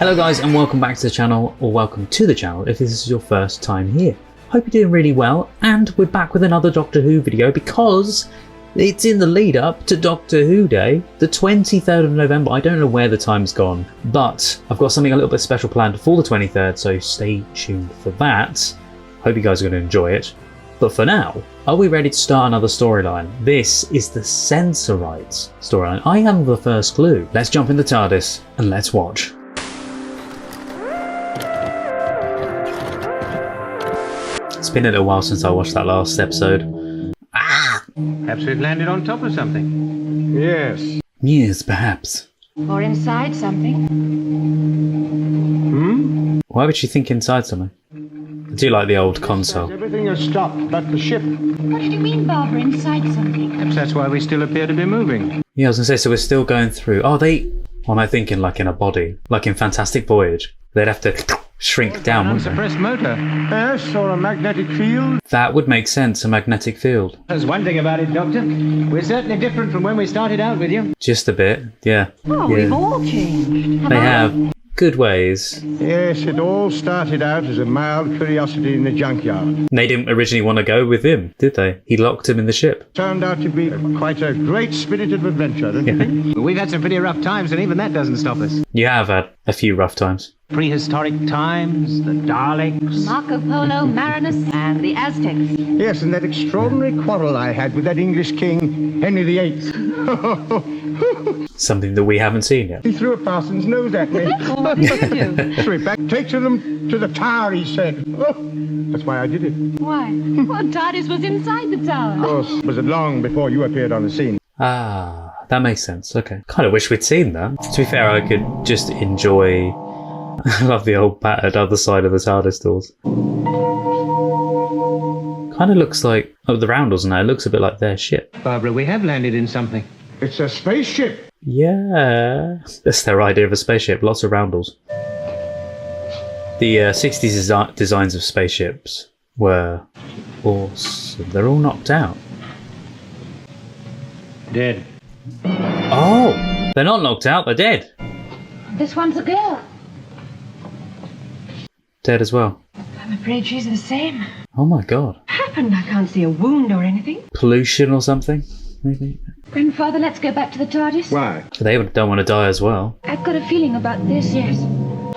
Hello guys and welcome back to the channel, or welcome to the channel if this is your first time here. Hope you're doing really well, and we're back with another Doctor Who video because it's in the lead up to Doctor Who Day, the 23rd of November. I don't know where the time's gone, but I've got something a little bit special planned for the 23rd, so stay tuned for that. Hope you guys are going to enjoy it. But for now, are we ready to start another storyline? This is the Sensorites storyline. I have the first clue. Let's jump in the TARDIS and let's watch. It's been a little while since I watched that last episode. Perhaps we've landed on top of something. Yes. Yes, perhaps. Or inside something. Why would she think inside something? I do like the old console. Everything has stopped but the ship. What did you mean, Barbara, inside something? Perhaps that's why we still appear to be moving. Yeah, I was going to say, so we're still going through... Oh, they... What am I thinking? Like in a body? Like in Fantastic Voyage? They'd have to shrink down, An wouldn't they? unsuppressed motor. Yes, or a magnetic field. That would make sense, a magnetic field. There's one thing about it, Doctor. We're certainly different from when we started out with you. Just a bit, yeah. Oh, Yeah. we've all changed. They have good ways. Yes, it all started out as a mild curiosity in the junkyard. They didn't originally want to go with him, did they? He locked him in the ship. Turned out to be quite a great spirit of adventure, don't you think? We've had some pretty rough times, and even that doesn't stop us. You have had a few rough times. Prehistoric times, the Daleks. Marco Polo, Marinus, and the Aztecs. Yes, and that extraordinary quarrel I had with that English king, Henry VIII. Something that we haven't seen yet. He threw a parson's nose at me. What did you do? Threw it back. Take them to the tower, he said. Oh, that's why I did it. Why? Well, TARDIS was inside the tower. Of course, was it long before you appeared on the scene? Ah, that makes sense. Okay. Kind of wish we'd seen that. To be fair, I could just enjoy... I love the old battered other side of the TARDIS doors. Kind of looks like... Oh, the roundels now. It looks a bit like their ship. Barbara, we have landed in something. It's a spaceship. Yeah. That's their idea of a spaceship. Lots of roundels. The 60s designs of spaceships were awesome. They're all knocked out. Dead. Oh! They're not knocked out. They're dead. This one's a girl. Dead as well. I'm afraid she's the same. Oh my god. Happened? I can't see a wound or anything. Pollution or something? Maybe. Grandfather, let's go back to the TARDIS. Why? They don't want to die as well. I've got a feeling about this, yes.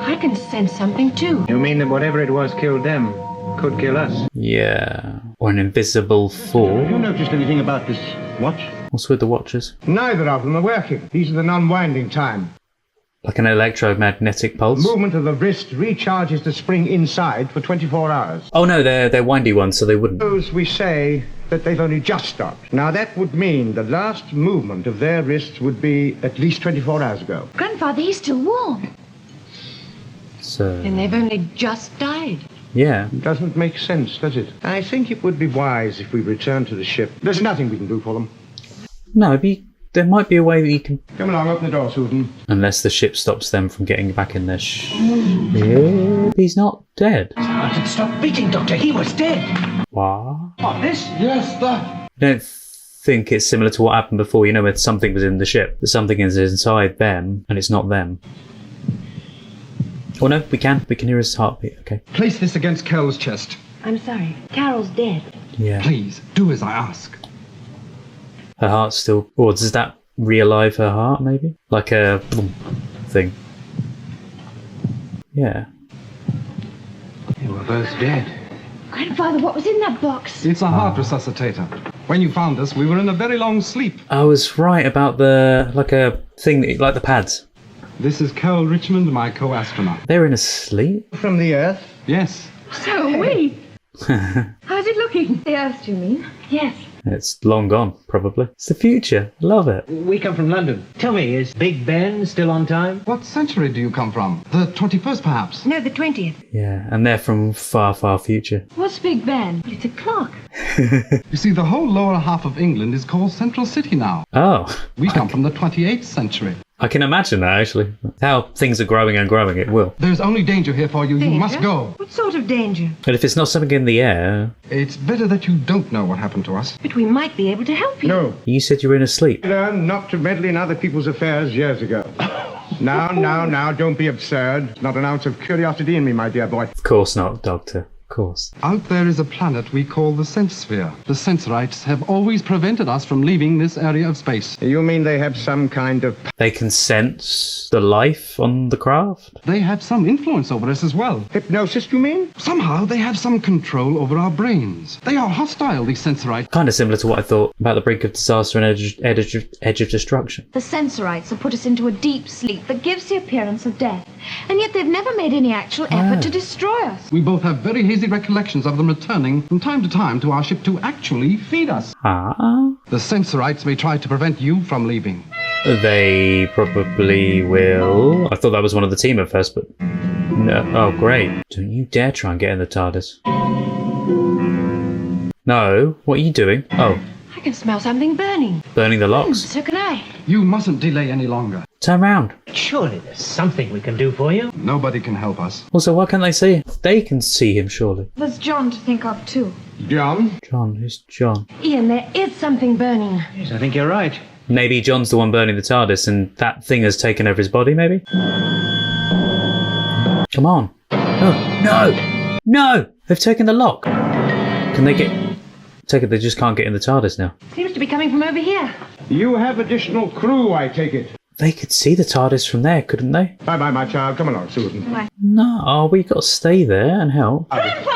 I can sense something too. You mean that whatever it was killed them, could kill us? Yeah. Or an invisible Have force. you noticed anything about this watch? What's with the watches? Neither of them are working. These are the non-winding time. Like an electromagnetic pulse? Movement of the wrist recharges the spring inside for 24 hours. Oh no, they're windy ones, so they wouldn't. Suppose we say that they've only just stopped. Now that would mean the last movement of their wrists would be at least 24 hours ago. Grandfather, he's still warm. So, And they've only just died. yeah. Doesn't make sense, does it? I think it would be wise if we return to the ship. There's nothing we can do for them. No, there might be a way that you can... Come along, open the door, Susan. Unless the ship stops them from getting back in their ship. He's not dead. I said stop beating, Doctor. He was dead. What? What, this? Yes, that. I don't think it's similar to what happened before, you know, where something was in the ship. That something is inside them, and it's not them. Oh no, we can hear his heartbeat, okay. Place this against Carol's chest. I'm sorry. Carol's dead. Yeah. Please, do as I ask. Her heart's still... Or does that re-alive her heart, maybe? Like a... boom thing. Yeah. They were both dead. Grandfather, what was in that box? It's a heart resuscitator. When you found us, we were in a very long sleep. I was right about the... Like a thing, like the pads. This is Carol Richmond, my co-astronaut. They were in a sleep? From the Earth. Yes. So are we. How's it looking? The Earth, you mean? Yes. It's long gone, probably. It's the future. Love it. We come from London. Tell me, is Big Ben still on time? What century do you come from? The 21st, perhaps? No, the 20th. Yeah, and they're from far, far future. What's Big Ben? It's a clock. You see, the whole lower half of England is called Central City now. Oh. We come from the 28th century. I can imagine that, actually. How things are growing and growing, it will. There's only danger here for you. You must go. What sort of danger? But if it's not something in the air... It's better that you don't know what happened to us. But we might be able to help you. No. You said you were in a sleep. Learned not to meddle in other people's affairs years ago. Now, don't be absurd. Not an ounce of curiosity in me, my dear boy. Of course not, Doctor. Of course. Out there is a planet we call the Sense Sphere. The Sensorites have always prevented us from leaving this area of space. You mean they have some kind of... They can sense the life on the craft? They have some influence over us as well. Hypnosis, you mean? Somehow they have some control over our brains. They are hostile, these Sensorites. Kind of similar to what I thought about the brink of disaster and edge of destruction. The Sensorites have put us into a deep sleep that gives the appearance of death. And yet they've never made any actual effort to destroy us. We both have very hazy recollections of them returning from time to time to our ship to actually feed us. Ah? The Sensorites may try to prevent you from leaving. They probably will. I thought that was one of the team at first, but no. Oh, great. Don't you dare try and get in the TARDIS. No, what are you doing? Oh, I can smell something burning. burning the locks. So can I. You mustn't delay any longer. Turn round. Surely there's something we can do for you. Nobody can help us. Also, why can't they see him? They can see him, surely. There's John to think of too. John? John, who's John? Ian, there is something burning. Yes, I think you're right. Maybe John's the one burning the TARDIS and that thing has taken over his body, maybe? Come on. No, no, no! They've taken the lock. Can they get... Take it, they just can't get in the TARDIS now. Seems to be coming from over here. You have additional crew, I take it. They could see the TARDIS from there, couldn't they? Bye-bye, my child. Come along, Susan. No, we got to stay there and help. Grandfather!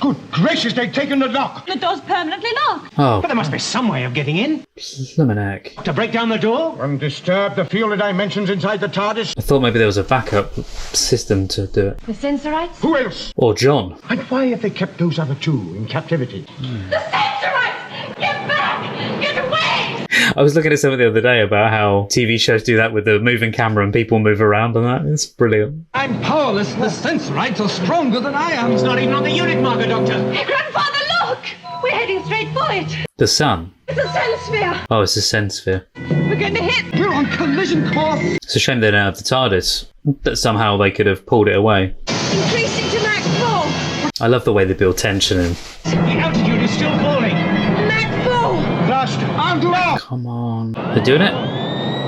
Good gracious, they've taken the lock! The door's permanently locked. Oh, But there must be some way of getting in. Fliminack. To break down the door? And disturb the field of dimensions inside the TARDIS? I thought maybe there was a backup system to do it. The Sensorites? Who else? Or John. And why have they kept those other two in captivity? The Sensorites! Get back! Get away! I was looking at something the other day about how TV shows do that with the moving camera and people move around and that. It's brilliant. I'm powerless. The Sensorites are stronger than I am. It's not even on the unit marker, Doctor. Hey, Grandfather, look! We're heading straight for it. The sun. It's a Sensphere. Oh, it's a Sensphere. We're going to hit. We're on collision course. It's a shame they don't have the TARDIS. That somehow they could have pulled it away. Increasing to max full. I love the way they build tension in. The altitude is still falling. Max full. Blast! I'll do it! Come on. They're doing it?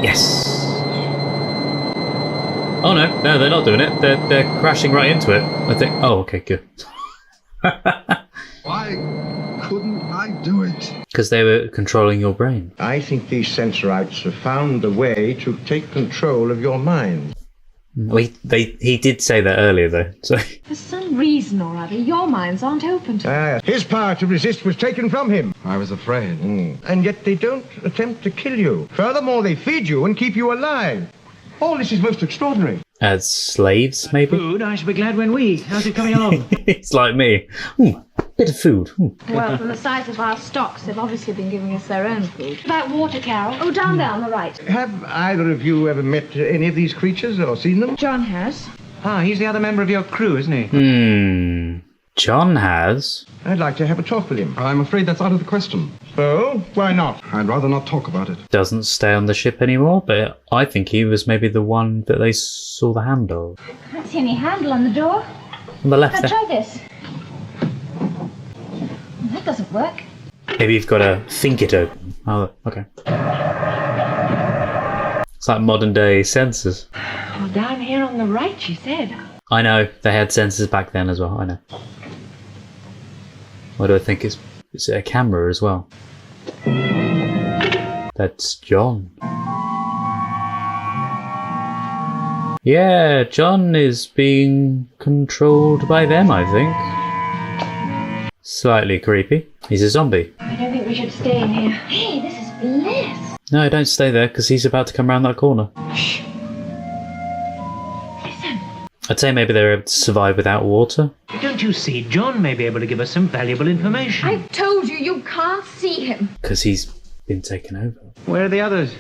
Yes. Oh no, they're not doing it. They're crashing right into it. I think. Oh, okay, good. Why couldn't I do it? Because they were controlling your brain. I think these Sensorites have found a way to take control of your mind. Well, he did say that earlier though. So For some reason or other, your minds aren't open to His power to resist was taken from him. I was afraid. And yet they don't attempt to kill you. Furthermore, they feed you and keep you alive. All this is most extraordinary. as slaves, maybe. Food, I shall be glad when we eat. How's it coming along? It's like me. Bit of food. Well, from the size of our stocks, they've obviously been giving us their own food. That water, Carol. Oh, down there on the right. Have either of you ever met any of these creatures or seen them? John has. Ah, he's the other member of your crew, isn't he? John has. I'd like to have a talk with him. I'm afraid that's out of the question. Oh, why not? I'd rather not talk about it. Doesn't stay on the ship anymore, but I think he was maybe the one that they saw the hand of. Can't see any handle on the door. On the left Now there. try this. That doesn't work. Maybe you've got to think it open. Oh, okay. It's like modern day sensors. Well, down here on the right, she said. I know, they had sensors back then as well, I know. What do I think? Is it a camera as well? That's John. Yeah, John is being controlled by them, I think. Slightly creepy. He's a zombie. I don't think we should stay in here. Hey, this is bliss. No, don't stay there, because he's about to come around that corner. Shh. Listen. I'd say maybe they're able to survive without water. Don't you see, John may be able to give us some valuable information. I told you, you can't see him. Because he's been taken over. Where are the others?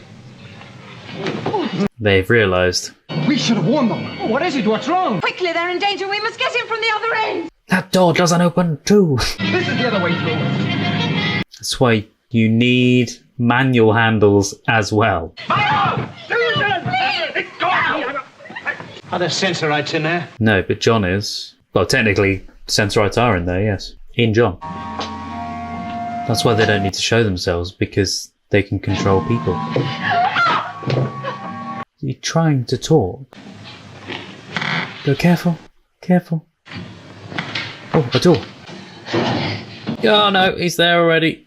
They've realised. We should have warned them. Oh, what is it? What's wrong? Quickly, they're in danger. We must get him from the other end. That door doesn't open too. This is the other way through. That's why you need manual handles as well. Are there Sensorites in there? No, but John is. Well, technically, Sensorites are in there, yes. In John. That's why they don't need to show themselves, because they can control people. he trying to talk? Go, careful. Careful. Oh, a door. Oh no, he's there already.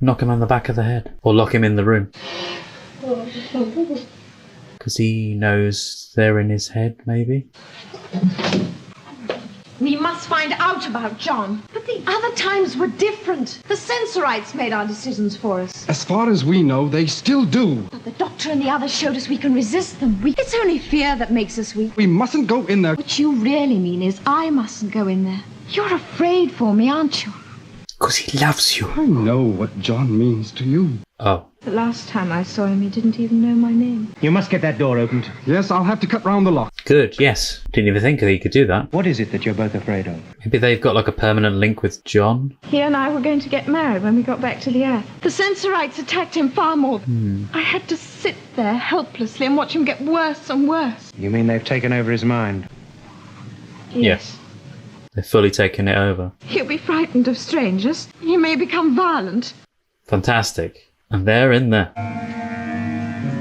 Knock him on the back of the head. Or lock him in the room. Because he knows they're in his head, maybe? We must find out about John. But the other times were different. The Sensorites made our decisions for us. As far as we know, they still do. But the doctor and the others showed us we can resist them. It's only fear that makes us weak. We mustn't go in there. What you really mean is I mustn't go in there. You're afraid for me, aren't you? Because he loves you. I know what John means to you. Oh. The last time I saw him, he didn't even know my name. You must get that door opened. Yes, I'll have to cut round the lock. Good, yes. Didn't even think that he could do that. What is it that you're both afraid of? Maybe they've got like a permanent link with John. He and I were going to get married when we got back to the Earth. The Sensorites attacked him far more. I had to sit there helplessly and watch him get worse and worse. You mean they've taken over his mind? Yes. They've fully taken it over. He'll be frightened of strangers. He may become violent. Fantastic. And they're in there.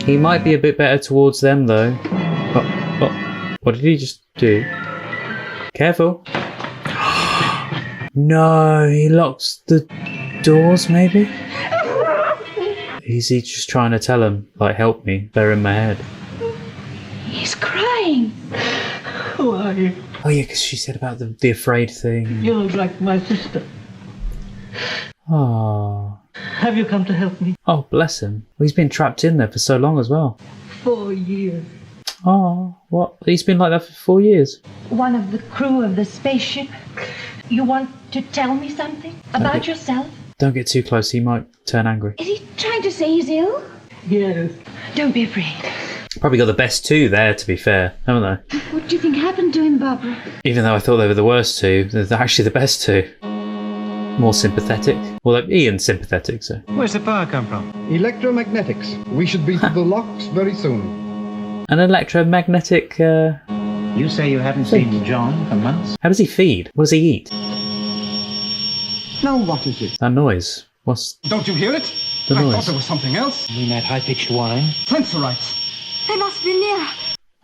He might be a bit better towards them, though. Oh, what did he just do? Careful. No, he locks the doors, maybe? Is he just trying to tell him, like, help me, they're in my head? He's crying. Who are you? Oh, yeah, because she said about the afraid thing. You're like my sister. Oh. Have you come to help me? Oh, bless him. Well, he's been trapped in there for so long as well. 4 years. Oh, what? He's been like that for 4 years? One of the crew of the spaceship. You want to tell me something about yourself? Don't get too close, he might turn angry. Is he trying to say he's ill? Yes. Don't be afraid. Probably got the best two there, to be fair, haven't they? What do you think happened to him, Barbara? Even though I thought they were the worst two, they're actually the best two. More sympathetic. Well, Ian's sympathetic, so. Where's the power come from? Electromagnetics. We should be to the locks very soon. An electromagnetic, You say you haven't seen John for months? How does he feed? What does he eat? Now what is it? That noise. What's Don't you hear it? the I thought noise? there was something else. You mean that high-pitched whine? Sensorites. They must be near.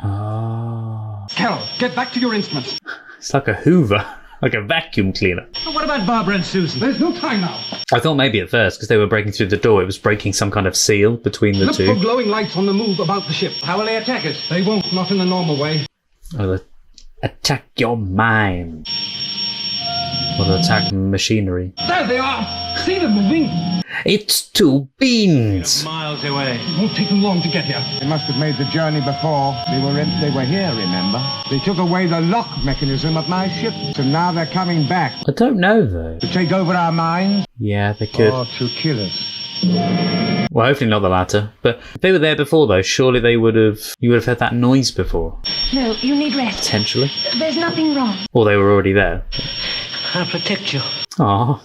Ah. Carol, get back to your instruments. It's like a Hoover. Like a vacuum cleaner. What about Barbara and Susan? There's no time now. I thought maybe at first, because they were breaking through the door, it was breaking some kind of seal between the Look for two. glowing lights on the move about the ship. How will they attack us? They won't, not in the normal way. Or they'll attack your mind. Or they'll attack machinery. There they are! See them moving? It's two beans! Miles away. It won't take them long to get here. They must have made the journey before. They were here, remember? They took away the lock mechanism of my ship. So now they're coming back I don't know, though. to take over our minds Yeah, they could. or to kill us. Well, hopefully not the latter. But if they were there before, though, surely they would have... You would have heard that noise before. No, you need rest. Potentially. There's nothing wrong. Or they were already there. I'll protect you. Aw,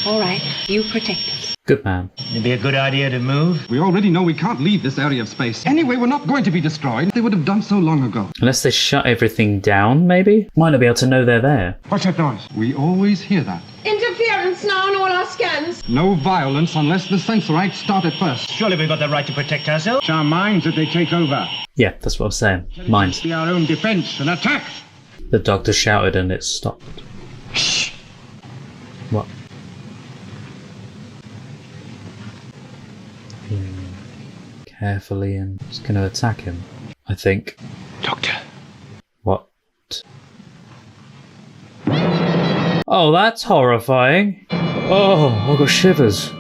All right, you protect us. good man. It'd be a good idea to move. We already know we can't leave this area of space. Anyway, we're not going to be destroyed. They would have done so long ago. Unless they shut everything down, maybe? Might not be able to know they're there. What's that noise? We always hear that. Interference now on all our scans. No violence unless the Sensorites start it first. Surely we've got the right to protect ourselves. It's our minds that they take over. Yeah, that's what I was saying. Mind. Be our own defense and attack. The doctor shouted and it stopped. Shh. What? Carefully and just going to attack him, I think. Doctor. What? Oh, that's horrifying. Oh, I've got shivers.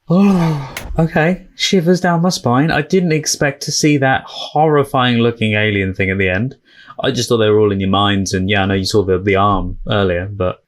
Oh, okay. Shivers down my spine. I didn't expect to see that horrifying looking alien thing at the end. I just thought they were all in your minds, and yeah, I know you saw the arm earlier, but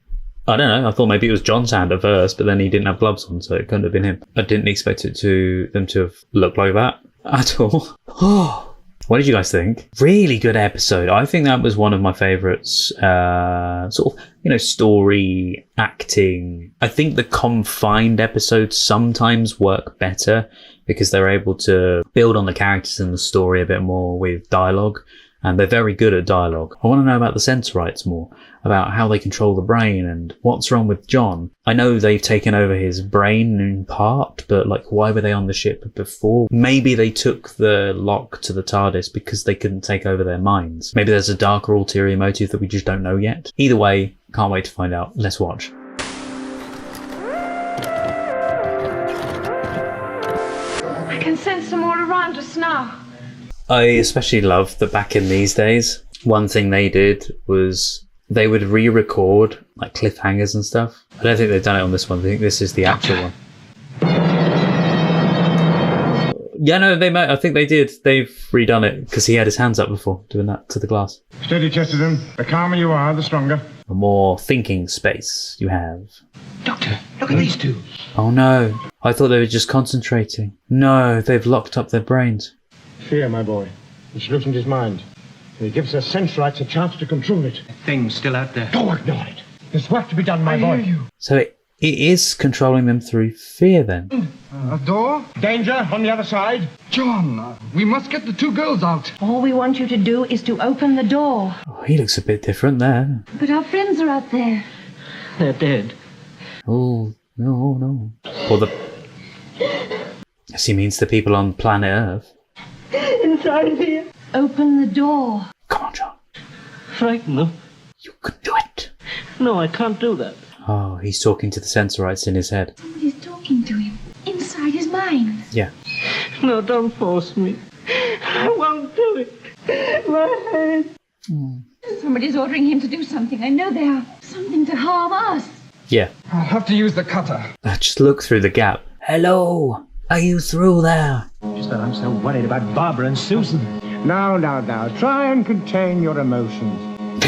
I don't know. I thought maybe it was John's hand at first, but then he didn't have gloves on, so it couldn't have been him. I didn't expect them to have looked like that at all. Oh. What did you guys think? Really good episode. I think that was one of my favourites. Sort of, story, acting. I think the confined episodes sometimes work better because they're able to build on the characters and the story a bit more with dialogue. and they're very good at dialogue. I want to know about the Sensorites more, about how they control the brain and what's wrong with John. I know they've taken over his brain in part, but like, why were they on the ship before? Maybe they took the lock to the TARDIS because they couldn't take over their minds. Maybe there's a darker ulterior motive that we just don't know yet. Either way, can't wait to find out. Let's watch. I can sense some more around us now. I especially love that back in these days, one thing they did was they would re-record like cliffhangers and stuff. I don't think they've done it on this one. I think this is the actual one. Yeah, no, they might. I think they did. They've redone it because he had his hands up before doing that to the glass. Steady, Chesterton. The calmer you are, the stronger. The more thinking space you have. Doctor, look at these two. Oh no, I thought they were just concentrating. No, they've locked up their brains. Fear, my boy. It's loosened his mind. And it gives us Sensorites a chance to control it. The thing's still out there. Don't ignore it. There's work to be done, my boy. So it is controlling them through fear then. A door? Danger on the other side. John, we must get the two girls out. All we want you to do is to open the door. Oh, he looks a bit different there. But our friends are out there. They're dead. Oh, no. Or the... Yes, he means the people on planet Earth. Inside here. Open the door. Come on, John. Frighten them? You can do it. No, I can't do that. Oh, he's talking to the Sensorites in his head. Somebody's talking to him. Inside his mind. Yeah. No, don't force me. I won't do it. My head. Somebody's ordering him to do something. I know they are. Something to harm us. Yeah. I'll have to use the cutter. Just look through the gap. Hello? Are you through there? Just that I'm so worried about Barbara and Susan. Now. Try and contain your emotions.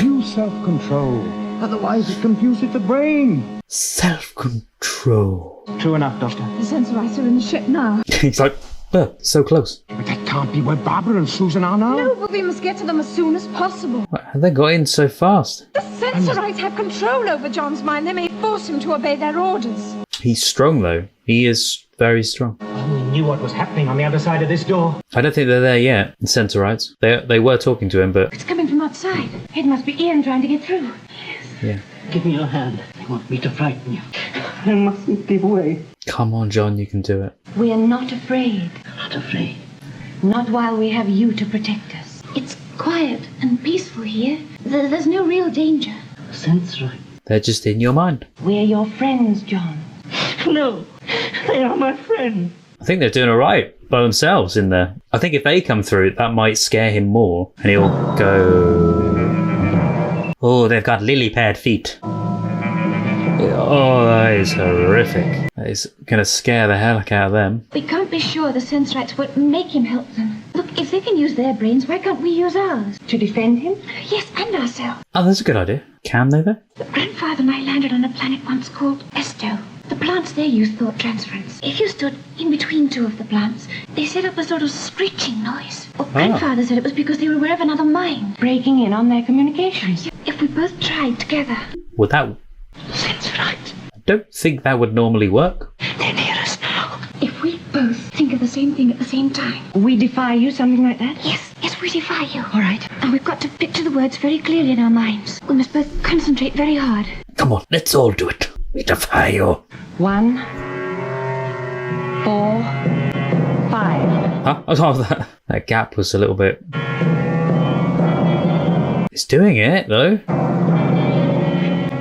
Use self-control. Otherwise it confuses the brain. Self-control. True enough, Doctor. The Sensorites are in the ship now. He's like, so close. But that can't be where Barbara and Susan are now. No, but we must get to them as soon as possible. What, have they got in so fast? The Sensorites have control over John's mind. They may force him to obey their orders. He's strong, though. He is very strong. We knew what was happening on the other side of this door. I don't think they're there yet, the Sensorites. They were talking to him, but... It's coming from outside. It must be Ian trying to get through. Yeah. Give me your hand. They want me to frighten you. I mustn't give way. Come on, John, you can do it. We are not afraid. Not afraid. Not while we have you to protect us. It's quiet and peaceful here. There's no real danger. Sensorite. They're just in your mind. We're your friends, John. No, they are my friends. I think they're doing all right by themselves in there. I think if they come through, that might scare him more, and he'll go... Oh, they've got lily-pad feet. Oh, that is horrific. That is going to scare the hell out of them. We can't be sure the Sensorites would make him help them. Look, if they can use their brains, why can't we use ours? To defend him? Yes, and ourselves. Oh, that's a good idea. Can they, though? Grandfather and I landed on a planet once called Esto. The plants there use thought transference. If you stood in between two of the plants, they set up a sort of screeching noise. Well, Grandfather said it was because they were aware of another mind. Breaking in on their communications. If we both tried together. Would that... Sensorite. I don't think that would normally work. They're near us now. If we both think of the same thing at the same time. We defy you, something like that? Yes, we defy you. All right. And we've got to picture the words very clearly in our minds. We must both concentrate very hard. Come on, let's all do it. We defy you. 1, 4, 5. Huh? Oh, that gap was a little bit... It's doing it, though.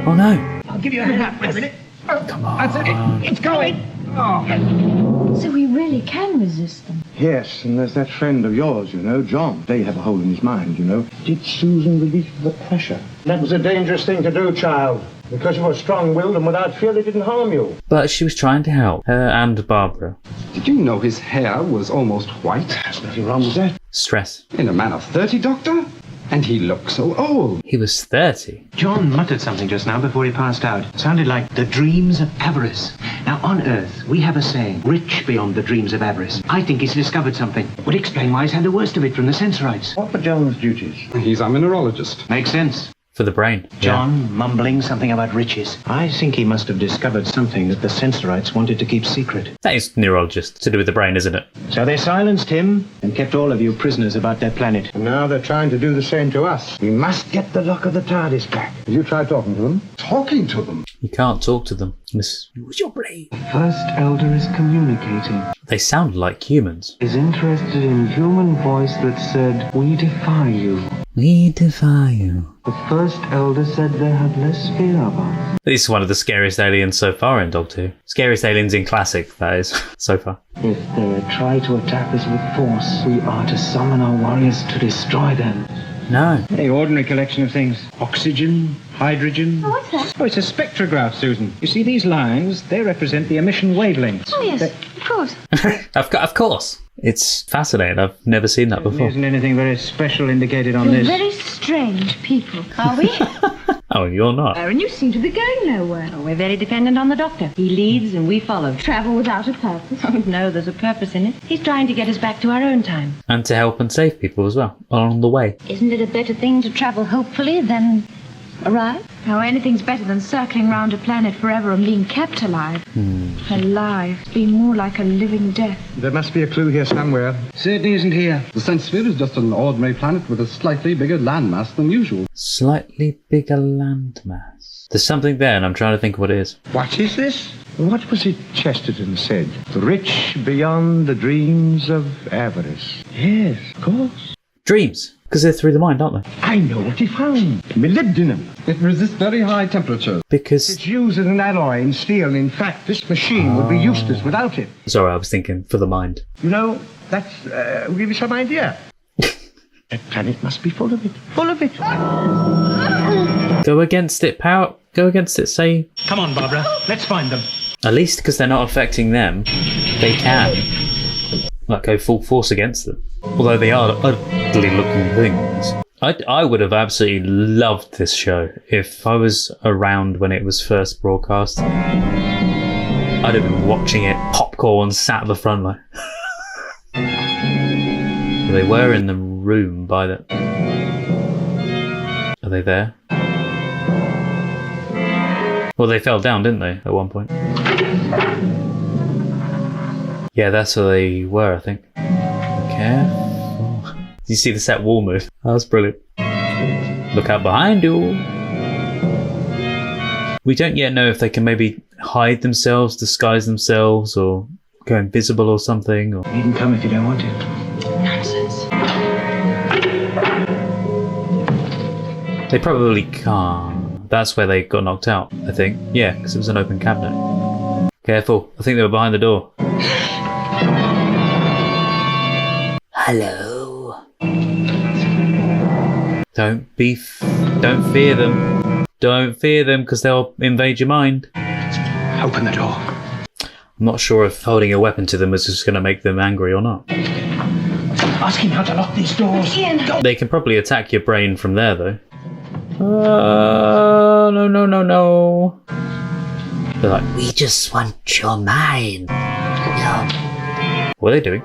Oh, no. I'll give you a hand. Wait a minute. Come on. That's it. It's going. Oh. So we really can resist them. Yes, and there's that friend of yours, you know, John. They have a hole in his mind, you know. Did Susan relieve the pressure? That was a dangerous thing to do, child. Because you were strong-willed and without fear, they didn't harm you. But she was trying to help her and Barbara. Did you know his hair was almost white? There's nothing wrong with that. Stress. In a man of 30, Doctor? And he looked so old. He was 30. John muttered something just now before he passed out. It sounded like the dreams of avarice. Now, on Earth, we have a saying, rich beyond the dreams of avarice. I think he's discovered something. Would explain why he's had the worst of it from the Sensorites. What were John's duties? He's a mineralogist. Makes sense. For the brain. John mumbling something about riches. I think he must have discovered something that the Sensorites wanted to keep secret. That is neurologist to do with the brain, isn't it? So they silenced him and kept all of you prisoners about their planet. And now they're trying to do the same to us. We must get the lock of the TARDIS back. Have you tried talking to them? Talking to them? You can't talk to them. Use your brain. First Elder is communicating. They sound like humans. Is interested in human voice that said, "We defy you." We defy you. The First Elder said they had less fear of us. This is one of the scariest aliens so far in Doctor Who. Scariest aliens in classic, that is, so far. If they try to attack us with force, we are to summon our warriors to destroy them. No. The ordinary collection of things. Oxygen, hydrogen. Oh, what's that? Oh, it's a spectrograph, Susan. You see these lines? They represent the emission wavelengths. Oh, yes, of course. Of course. It's fascinating. I've never seen that There before. isn't anything very special indicated on You're this. very strange people. Are we? Oh, you're not. And you seem to be going nowhere. Oh, we're very dependent on the doctor. He leads and we follow. Travel without a purpose. Oh, no, there's a purpose in it. He's trying to get us back to our own time. And to help and save people as well, along the way. Isn't it a better thing to travel hopefully than arrive? Now, anything's better than circling round a planet forever and being kept alive. Alive. Being more like a living death. There must be a clue here somewhere. Certainly isn't here. The Sense Sphere is just an ordinary planet with a slightly bigger landmass than usual. Slightly bigger landmass. There's something there and I'm trying to think what it is. What is this? What was it Chesterton said? The rich beyond the dreams of avarice. Yes, of course. Dreams. Because they're through the mind, aren't they? I know what he found. Molybdenum. It resists very high temperatures. Because... It's used as an alloy in steel. In fact, this machine would be useless without it. Sorry, I was thinking for the mind. You know, that's will give you some idea. That planet must be full of it. Full of it. Go against it, power. Go against it, say... Come on, Barbara. Let's find them. At least because they're not affecting them, they can. Like, go full force against them. Although they are ugly looking things. I would have absolutely loved this show if I was around when it was first broadcast. I'd have been watching it, popcorn, sat at the front like... They were in the room by the... Are they there? Well, they fell down, didn't they, at one point? Yeah, that's where they were, I think. Careful. Did you see the set wall move? That was brilliant. Look out behind you. We don't yet know if they can maybe hide themselves, disguise themselves, or go invisible or something. Or... You can come if you don't want to. Nonsense. They probably can't. That's where they got knocked out, I think. Yeah, because it was an open cabinet. Careful. I think they were behind the door. Hello. Don't fear them. Don't fear them because they'll invade your mind. Open the door. I'm not sure if holding a weapon to them is just going to make them angry or not. Ask him how to lock these doors. They can probably attack your brain from there though. No. They're like, we just want your mind. What are they doing?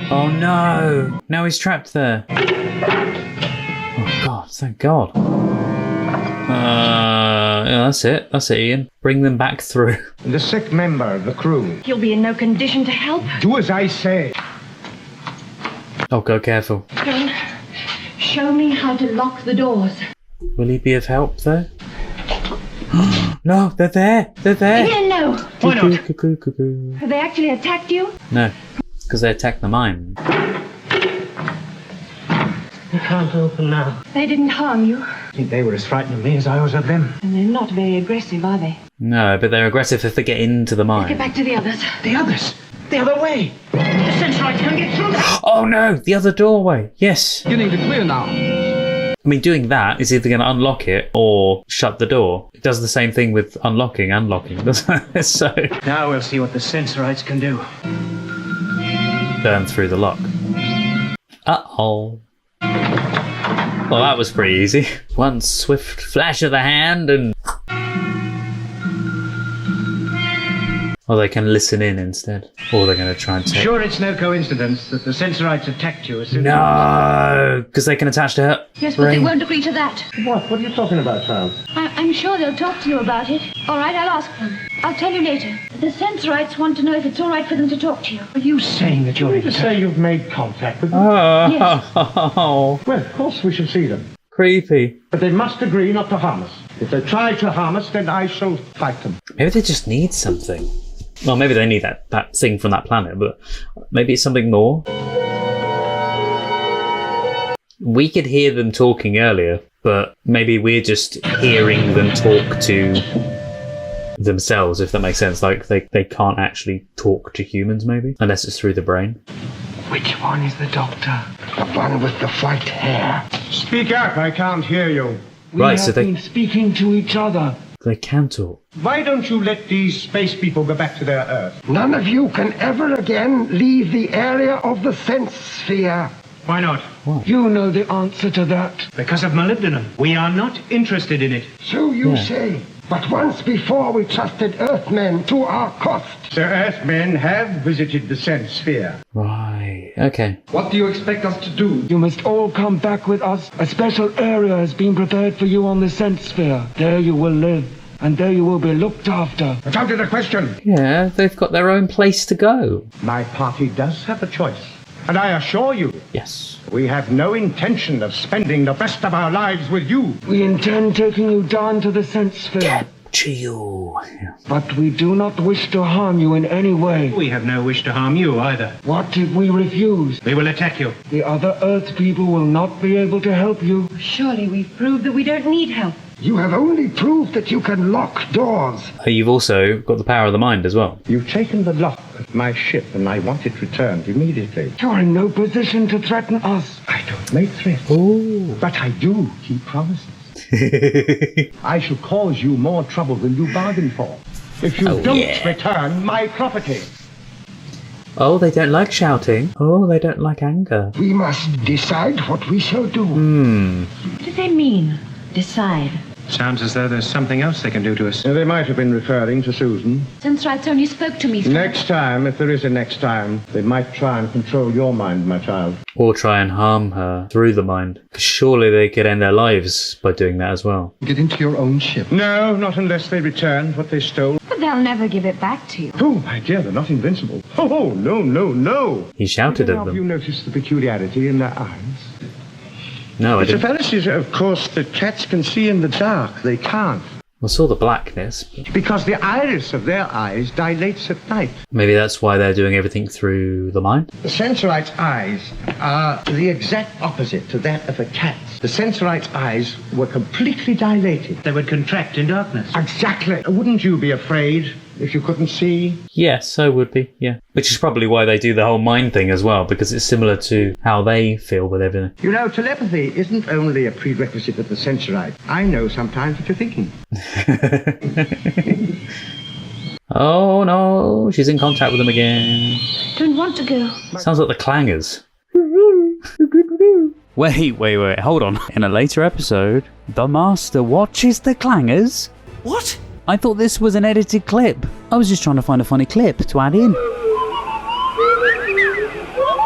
Oh no! Now he's trapped there. Oh god, thank god. Yeah, that's it. That's it, Ian. Bring them back through. The sick member of the crew. He'll be in no condition to help. Do as I say. Oh, go careful. John, show me how to lock the doors. Will he be of help though? No, they're there. They're there. Ian, no. Why not? Cuckoo. Have they actually attacked you? No, because they attack the mind. You can't open now. They didn't harm you. I think they were as frightened of me as I was of them. And they're not very aggressive, are they? No, but they're aggressive if they get into the Get mind. back to the others. The others. The other way. The Sensorites can't get through that. Oh no, the other doorway. Yes. Beginning to clear now. I mean, doing that is either going to unlock it or shut the door. It does the same thing with unlocking and locking, doesn't it? So, Now we'll see what the Sensorites can do. burn through the lock. Uh-oh. Well, that was pretty easy. One swift flash of the hand and... Or they can listen in instead. Or they're going to try and take... Sure it's no coincidence that the Sensorites attacked you as soon as... No! Because they can attach to her Yes, but they brain. won't agree to that. What are you talking about, child? I'm sure they'll talk to you about it. All right, I'll ask them. I'll tell you later. The Sensorites want to know if it's all right for them to talk to you. Are you saying that you're... You to say you've made contact with them? Oh, Well, of course we shall see them. creepy. But they must agree not to harm us. If they try to harm us, then I shall fight them. Maybe they just need something. Well, maybe they need that thing from that planet, but maybe it's something more. We could hear them talking earlier, but maybe we're just hearing them talk to themselves, if that makes sense. Like, they can't actually talk to humans, maybe, unless it's through the brain. Which one is the doctor? The one with the white hair. Speak up, I can't hear you. Right, so they speaking to each other. can talk. Why don't you let these space people go back to their Earth? None of you can ever again leave the area of the sense sphere. Why not? You know the answer to that. Because of molybdenum. We are not interested in it. So you say. But once before we trusted Earthmen to our cost. The Earthmen have visited the sense sphere. Right, okay. What do you expect us to do? You must all come back with us. A special area has been prepared for you on the sense sphere. There you will live, and there you will be looked after. But out of the question. Yeah, they've got their own place to go. My party does have a choice. And I assure you, Yes. we have no intention of spending the rest of our lives with you. We intend taking you down to the sense sphere. Chill. Yeah. But we do not wish to harm you in any way. We have no wish to harm you either. What if we refuse? We will attack you. The other Earth people will not be able to help you. Surely we've proved that we don't need help. You have only proved that you can lock doors. You've also got the power of the mind as well. You've taken the lock of my ship and I want it returned immediately. You're in no position to threaten us. I don't make threats. Ooh. But I do keep promises. I shall cause you more trouble than you bargained for. If you don't return my property. Oh, they don't like shouting. Oh, they don't like anger. We must decide what we shall do. What do they mean? Decide. Sounds as though there's something else they can do to us. They might have been referring to Susan. Sensorites only spoke to me. Next time, if there is a next time, they might try and control your mind, my child. Or try and harm her through the mind. 'Cause surely they could end their lives by doing that as well. Get into your own ship. No, not unless they return what they stole. But they'll never give it back to you. Oh, my dear, they're not invincible. Oh, no, no, no. He shouted at Have you them. noticed the peculiarity in their eyes? No, I It's a didn't. fallacy, of course, that cats can see in the dark. They can't. I saw the blackness. But Because the iris of their eyes dilates at night. maybe that's why they're doing everything through the mind. The Sensorites' eyes are the exact opposite to that of a cat's. The Sensorites' eyes were completely dilated. They would contract in darkness. Exactly. Wouldn't you be afraid if you couldn't see? Yes, I would be, yeah. Which is probably why they do the whole mind thing as well, because it's similar to how they feel with everything. You know, telepathy isn't only a prerequisite of the Sensorite. I know sometimes what you're thinking. Oh no, she's in contact with them again. Don't want to go. Sounds like the clangers. Wait, hold on. In a later episode, the Master watches the clangers? What? I thought this was an edited clip. I was just trying to find a funny clip to add in.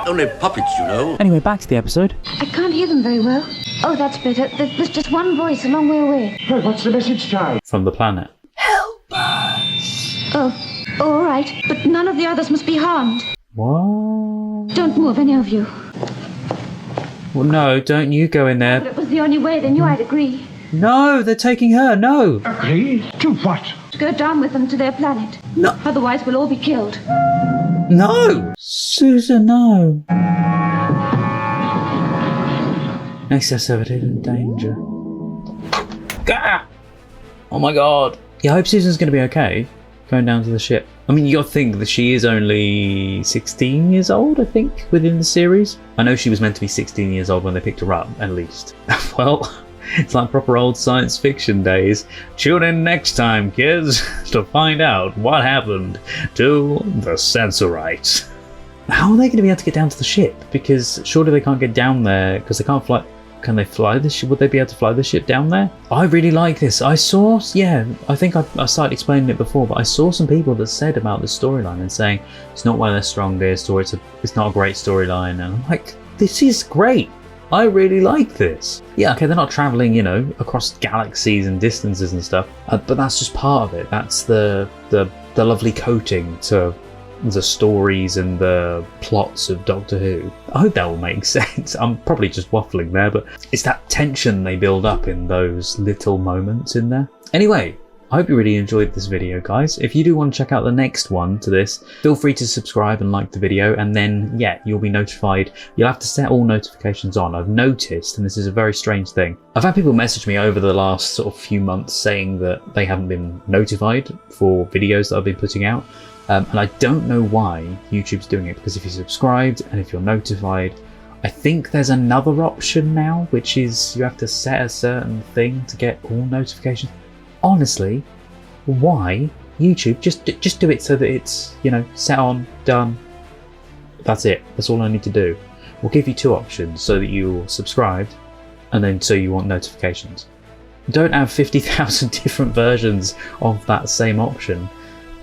Only puppets, you know. Anyway, back to the episode. I can't hear them very well. Oh, that's better. There's just one voice a long way away. Hey, what's the message, child? From the planet. Oh, all right. But none of the others must be harmed. What? Don't move, any of you. Well, no, don't you go in But there. it was the only way. They knew I'd agree. No, they're taking her, no. Agree? To what? To go down with them to their planet. No. Otherwise, we'll all be killed. No! Susan, no. Excess of it in danger. Gah! Oh my god. Yeah, I hope Susan's going to be okay going down to the ship. I mean, you got to think that she is only 16 years old, I think, within the series. I know she was meant to be 16 years old when they picked her up, at least. Well, it's like proper old science fiction days. Tune in next time, kids, to find out what happened to the Sensorites. How are they going to be able to get down to the ship? Because surely they can't get down there because they can't fly. Can they fly the ship? Would they be able to fly the ship down there? I really like this. I saw, yeah, I think I started explaining it before, but I saw some people that said about this storyline and saying it's not one of their strongest, or it's not a great storyline. And I'm like, this is great. I really like this. Yeah, okay, they're not traveling, you know, across galaxies and distances and stuff, but that's just part of it. That's the lovely coating to the stories and the plots of Doctor Who. I hope that will make sense. I'm probably just waffling there, but it's that tension they build up in those little moments in there. Anyway, I hope you really enjoyed this video, guys. If you do want to check out the next one to this, feel free to subscribe and like the video, and then, yeah, you'll be notified. You'll have to set all notifications on. I've noticed, and this is a very strange thing, I've had people message me over the last sort of few months saying that they haven't been notified for videos that I've been putting out. And I don't know why YouTube's doing it, because if you're subscribed and if you're notified, I think there's another option now, which is you have to set a certain thing to get all notifications. Honestly, why? YouTube, just do it so that it's, you know, set on, done. That's it. That's all I need to do. We'll give you two options, so that you're subscribed and then so you want notifications. Don't have 50,000 different versions of that same option.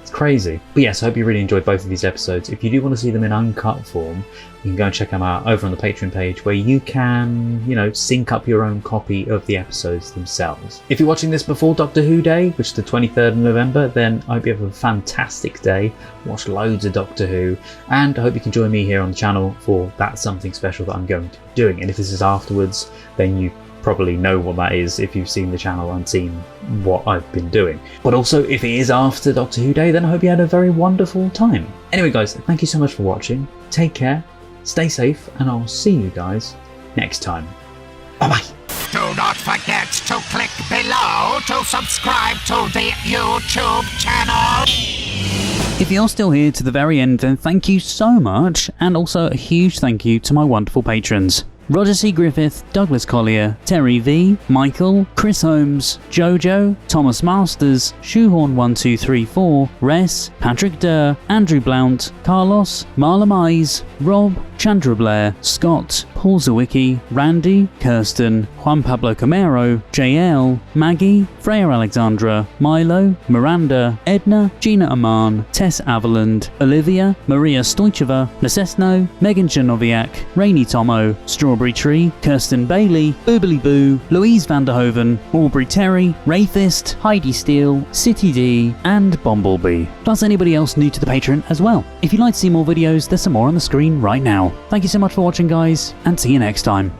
It's crazy. But yes, I hope you really enjoyed both of these episodes. If you do want to see them in uncut form, you can go and check them out over on the Patreon page, where you can, you know, sync up your own copy of the episodes themselves. If you're watching this before Doctor Who Day, which is the 23rd of November, then I hope you have a fantastic day. Watch loads of Doctor Who, and I hope you can join me here on the channel for that something special that I'm going to be doing. And if this is afterwards, then you probably know what that is if you've seen the channel and seen what I've been doing. But also, if it is after Doctor Who Day, then I hope you had a very wonderful time. Anyway, guys, thank you so much for watching. Take care, stay safe, and I'll see you guys next time. Bye-bye. Do not forget to click below to subscribe to the YouTube channel. If you're still here to the very end, then thank you so much, and also a huge thank you to my wonderful patrons. Roger C. Griffith, Douglas Collier, Terry V, Michael, Chris Holmes, Jojo, Thomas Masters, Shoehorn1234, Res, Patrick Durr, Andrew Blount, Carlos, Marla Mize, Rob, Chandra Blair, Scott, Paul Zawicki, Randy, Kirsten, Juan Pablo Camero, JL, Maggie, Freya Alexandra, Milo, Miranda, Edna, Gina Aman, Tess Avaland, Olivia, Maria Stoicheva, Necesno, Megan Janoviak, Rainy Tomo, Strawberry Tree, Kirsten Bailey, Boobily Boo, Louise Vanderhoven, Aubrey Terry, Wraithist, Heidi Steele, City D, and Bumblebee. Plus anybody else new to the Patreon as well. If you'd like to see more videos, there's some more on the screen right now. Thank you so much for watching, guys, and see you next time.